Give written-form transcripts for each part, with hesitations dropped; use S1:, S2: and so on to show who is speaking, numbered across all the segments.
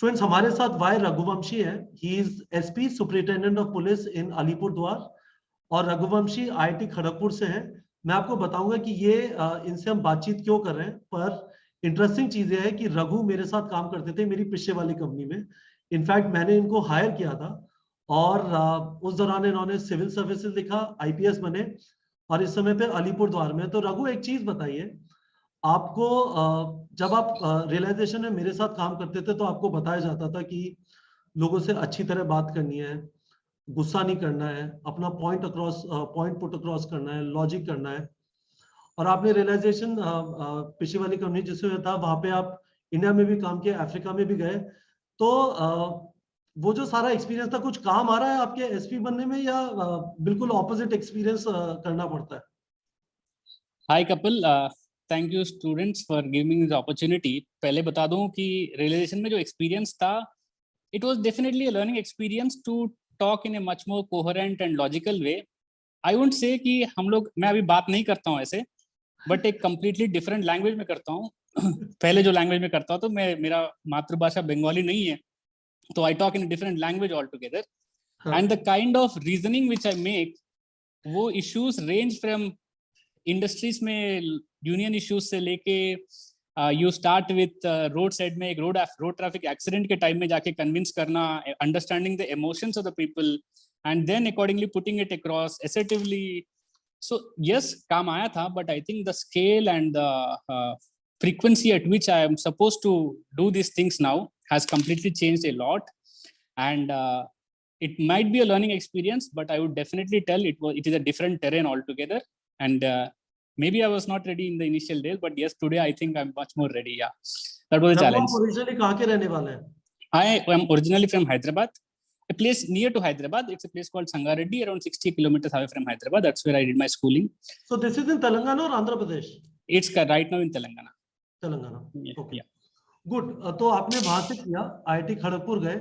S1: Students, हमारे साथ Y Raghuvanshi है। He is SP superintendent of police in Alipurduar और रघुवंशी आईआईटी खड़गपुर से हैं। मैं आपको बताऊंगा कि ये इनसे हम बातचीत क्यों कर रहे हैं, पर इंटरेस्टिंग चीज ये है कि रघु मेरे साथ काम करते थे मेरी पिछले वाली कंपनी में। इनफैक्ट मैंने इनको हायर किया था और उस दौरान इन्होंने सिविल सर्विसेज लिखा, आईपीएस बने और इस समय पे अलीपुरद्वार में। तो रघु, एक चीज बताइए, आपको जब आप रियलाइजेशन में मेरे साथ काम करते थे तो आपको बताया जाता था कि लोगों से अच्छी तरह बात करनी है, गुस्सा नहीं करना है, अपना पॉइंट पुट अक्रॉस करना है, लॉजिक करना है। और आपने रियलाइजेशन पिछली वाली कंपनी जिसमें था वहां पे आप इंडिया में भी काम किया, अफ्रीका में भी गए, तो वो जो सारा एक्सपीरियंस था कुछ काम आ रहा है आपके एसपी बनने में, या बिल्कुल ऑपोजिट एक्सपीरियंस करना पड़ता है?
S2: Hi Kapil, thank you students for giving this opportunity. पहले बता दूं कि रियलाइजेशन में जो एक्सपीरियंस था, it was definitely a learning experience to talk in a much more coherent and logical way. I would say कि मैं अभी बात नहीं करता हूँ ऐसे, बट एक कंप्लीटली डिफरेंट लैंग्वेज में करता हूँ। पहले जो लैंग्वेज में करता हूँ, तो मेरा मातृभाषा बंगाली नहीं है, तो I talk in different language all together. And the kind of reasoning which I make, वो इश्यूज रेंज फ्रॉम इंडस्ट्रीज में यूनियन इश्यूज से लेके you start with road side में एक रोड ट्रैफिक एक्सीडेंट के टाइम में जाके कन्विंस करना, understanding the emotions of the people and then accordingly putting it across assertively. So yes, काम आया था, but I think the scale and the frequency at which I am supposed to do these things now has completely changed a lot. And it might be a learning experience, but I would definitely tell it is a different terrain altogether. And maybe I was not ready in the initial days, but yes, today I think I'm much more ready. Yeah, that was a challenge.
S1: आप originally कहाँ के रहने वाले हैं?
S2: I am originally from Hyderabad, a place near to Hyderabad. It's a place called Sangareddy, around 60 kilometers away from Hyderabad. That's where I did my schooling.
S1: So this is in Telangana or Andhra Pradesh?
S2: It's right now in Telangana.
S1: Telangana,
S2: Okay.
S1: yeah. Good. तो आपने वहां से किया, IIT Kharagpur गए,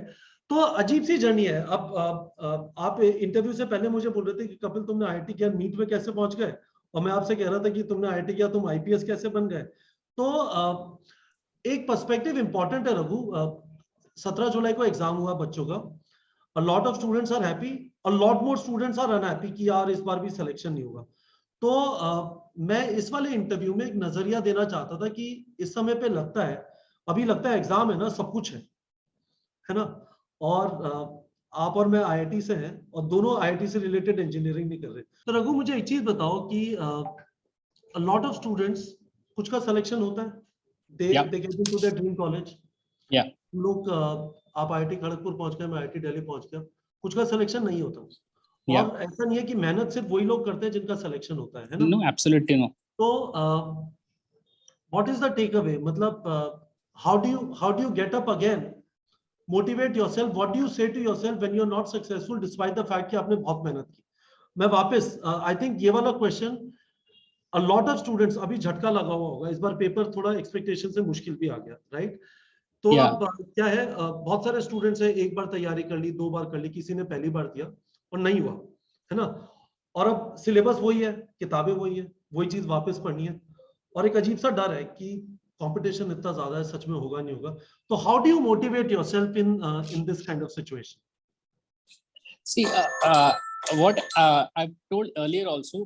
S1: तो अजीब सी journey है। अब आप इंटरव्यू से पहले मुझे बोल रहे थे कि कपिल तुमने आईआईटी किया, नीट में कैसे पहुंच गए, और मैं आपसे कह रहा था कि तुमने आईआईटी किया, तुम आईपीएस कैसे बन गए। तो एक पर्सपेक्टिव इंपॉर्टेंट है रघु। 17 जुलाई को एग्जाम हुआ बच्चों का। A lot of students are happy, a lot more students are unhappy कि यार इस बार भी सिलेक्शन नहीं होगा। तो मैं इस वाले इंटरव्यू में एक नजरिया देना चाहता था कि इस समय पे लगता है, अभी लगता है एग्जाम है ना, सब कुछ है ना। और आप और मैं आईआईटी से हैं और दोनों आईआईटी से रिलेटेड इंजीनियरिंग नहीं कर रहे। तो रघु, मुझे एक चीज बताओ कि a lot of students, कुछ का सिलेक्शन होता है, they get into their dream college.
S2: Yeah.
S1: लोग आप आईआईटी खड़गपुर पहुंच गए, मैं आईआईटी दिल्ली पहुंच गया, कुछ का सिलेक्शन नहीं होता।
S2: Yeah.
S1: और ऐसा नहीं है कि मेहनत सिर्फ वही लोग करते हैं जिनका सिलेक्शन होता है ना?
S2: No, absolutely no.
S1: तो what is the takeaway, मतलब how do you get up again, motivate yourself, what do you say to yourself when you are not successful despite the fact कि आपने बहुत मेहनत की। मैं वापस आई थिंक ये वाला question a lot of students, अभी झटका लगा हुआ होगा, इस बार पेपर थोड़ा एक्सपेक्टेशन से मुश्किल भी आ गया, राइट? तो अब क्या है, बहुत सारे स्टूडेंट्स हैं, एक बार तैयारी कर ली, 2 बार कर ली, किसी ने पहली बार दिया और नहीं हुआ, है ना। और अब सिलेबस वही है, किताबें वही है, वही चीज वापस पढ़नी है, और एक अजीब सा डर है कि कंपटीशन इतना ज्यादा है, सच में होगा नहीं होगा। तो how do you motivate yourself in this kind of situation?
S2: See, what I've told earlier also,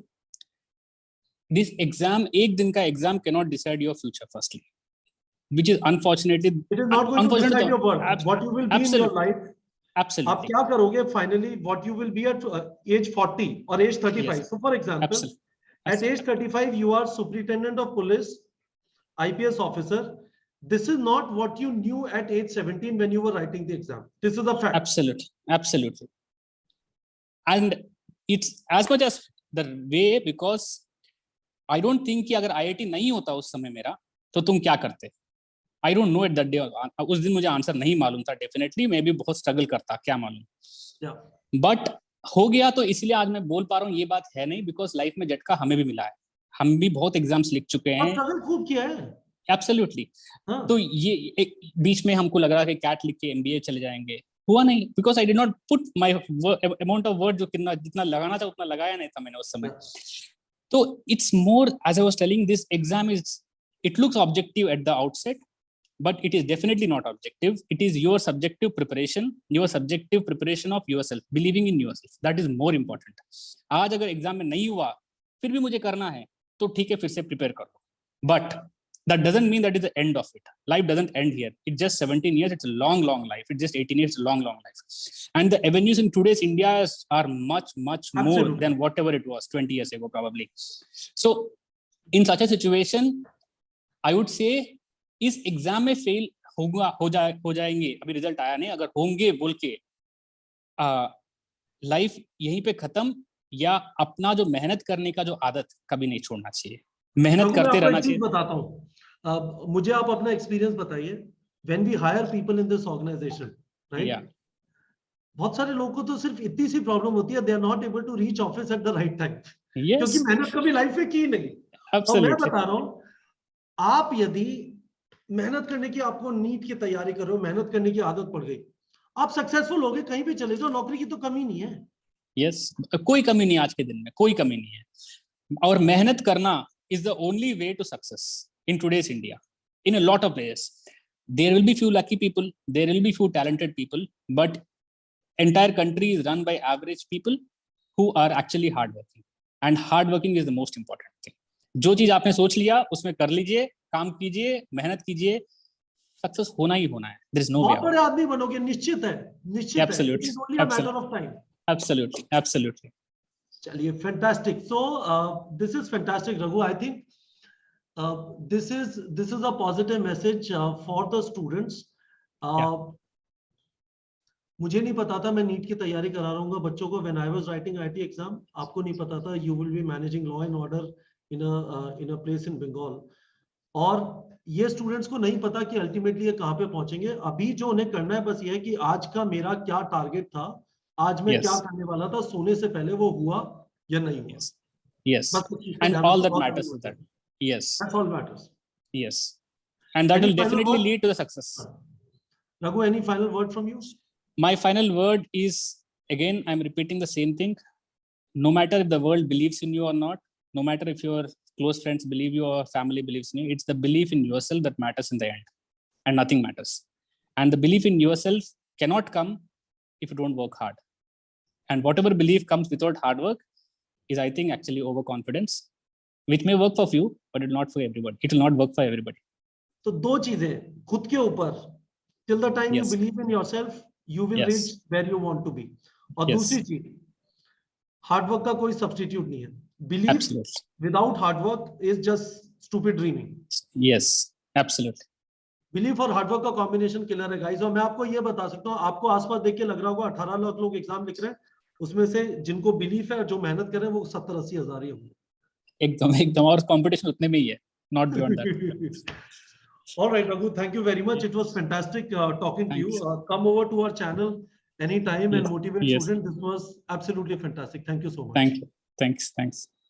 S2: this exam, एक दिन का exam cannot decide your future firstly, which is unfortunately,
S1: it is not going to decide your worth, what you will be in your life.
S2: Absolutely.
S1: आप क्या करोगे finally, what you will be at age 40 or age 35. Yes. So for example, at age 35 you are superintendent of police, IPS officer. This is not what you knew at age 17 when you were writing the exam. This is a fact.
S2: Absolutely. And it's as much as the way, because I don't think कि अगर IIT नहीं होता उस समय मेरा, तो तुम क्या करते? I don't know at that day. उस दिन मुझे आंसर नहीं मालूम था, डेफिनेटली मैं भी बहुत स्ट्रगल करता, क्या मालूम। बट हो गया, तो इसलिए आज मैं बोल पा रहा हूँ। ये बात है नहीं, बिकॉज लाइफ में झटका हमें भी मिला है, हम भी बहुत एग्जाम्स लिख चुके हैं,
S1: स्ट्रगल खूब किया है।
S2: एब्सोल्युटली। तो ये एक बीच में हमको लग रहा है कि कैट लिख के MBA चले जाएंगे, हुआ नहीं, because I did not put my amount of word, जो जितना लगाना था उतना लगाया नहीं था मैंने उस समय। तो it's more, as I was telling, this exam is, it looks objective at the outset, but it is definitely not objective. It is your subjective preparation of yourself, believing in yourself. That is more important. आज अगर exam में नहीं हुआ फिर भी मुझे करना है तो ठीक है, फिर से प्रिपेयर करो, but that doesn't mean that is the end of it. Life doesn't end here. It's just 17 years. It's a long life. It's just 18 years. It's a long life. And the avenues in today's India are much more than whatever it was 20 years ago, probably. So in such a situation, I would say इस exam में fail हो जाएंगे, अभी result आया नहीं, अगर होंगे बोल के लाइफ यहीं पे खत्म, या अपना जो मेहनत करने का जो आदत कभी नहीं छोड़ना चाहिए, मेहनत करते रहना चाहिए।
S1: बताता हूँ, मुझे आप अपना एक्सपीरियंस बताइए। When we hire people in this organization, right, बहुत सारे लोगों को तो सिर्फ इतनी सी प्रॉब्लम होती है, they are not able to reach office at the right time, क्योंकि मेहनत कभी लाइफ में की नहीं। और मैं बता रहा हूँ, आप यदि मेहनत करने की, आपको नीट की तैयारी कर रहे हो, मेहनत करने की आदत पड़ गई, आप सक्सेसफुल हो गए, कहीं भी चले जाओ, नौकरी की तो कमी नहीं है।
S2: यस, कोई कमी नहीं, आज के दिन में कोई कमी नहीं है। और मेहनत करना is the only way to success in today's India. In a lot of places, there will be few lucky people, there will be few talented people, but entire country is run by average people who are actually hardworking, and hardworking is the most important thing. जो चीज आपने सोच लिया उसमें कर लीजिए, काम कीजिए, मेहनत कीजिए, सक्सेस होना ही होना है। There is no way.
S1: बहुत बड़े आदमी बनोगे, निश्चित है, निश्चित है। It is only a matter of time. Absolutely. चलिए, fantastic. So this is fantastic, Raghu. I think this is a positive message for the students. मुझे नहीं पता था, मैं नीट की तैयारी करा रहा हूँ बच्चों को। When I was writing IT exam, आपको नहीं पता था you will be managing law and order in a place in Bengal. और ये स्टूडेंट्स को नहीं पता कि अल्टीमेटली ये कहाँ पे पहुंचेंगे। अभी जो उन्हें करना है बस ये है कि आज का मेरा क्या टारगेट था, आज मैं क्या करने वाला था, सोने से पहले वो हुआ या नहीं हुआ।
S2: Yes. And all that matters is that. Yes.
S1: That's all matters.
S2: Yes. And that will definitely lead to the success.
S1: Raghu, any final word from you?
S2: My final word is, again, I'm repeating the same thing. No matter if the world believes in you or not, no matter if your close friends believe you or family believes in you, it's the belief in yourself that matters in the end, and nothing matters. And the belief in yourself cannot come if you don't work hard. And whatever belief comes without hard work is, I think, actually overconfidence, which may work for few, but it will not for everybody. It will not work for everybody.
S1: तो दो चीजें खुद के ऊपर, till the time you believe in yourself, you will reach where you want to be. और दूसरी चीज, hard work का कोई सब्स्टिट्यूट नहीं है। Belief without hard work is just stupid dreaming.
S2: Yes, absolutely.
S1: Belief और हार्ड वर्क का combination killer है गाइस। और मैं आपको ये बता सकता हूँ, आपको आसपास देख के लग रहा होगा 18 लाख लोग एग्जाम लिख रहे हैं, उसमें से जिनको बिलीफ है, जो मेहनत कर रहे हैं, वो 70-80 हजार ही होंगे।
S2: एकदम और कंपटीशन उतने में ही है, not beyond that.
S1: All right, Raghu, thank you very much. It was fantastic talking to you. Come over to our channel anytime and motivate students. This was absolutely fantastic. Thank you so much.
S2: Thank you. Thanks.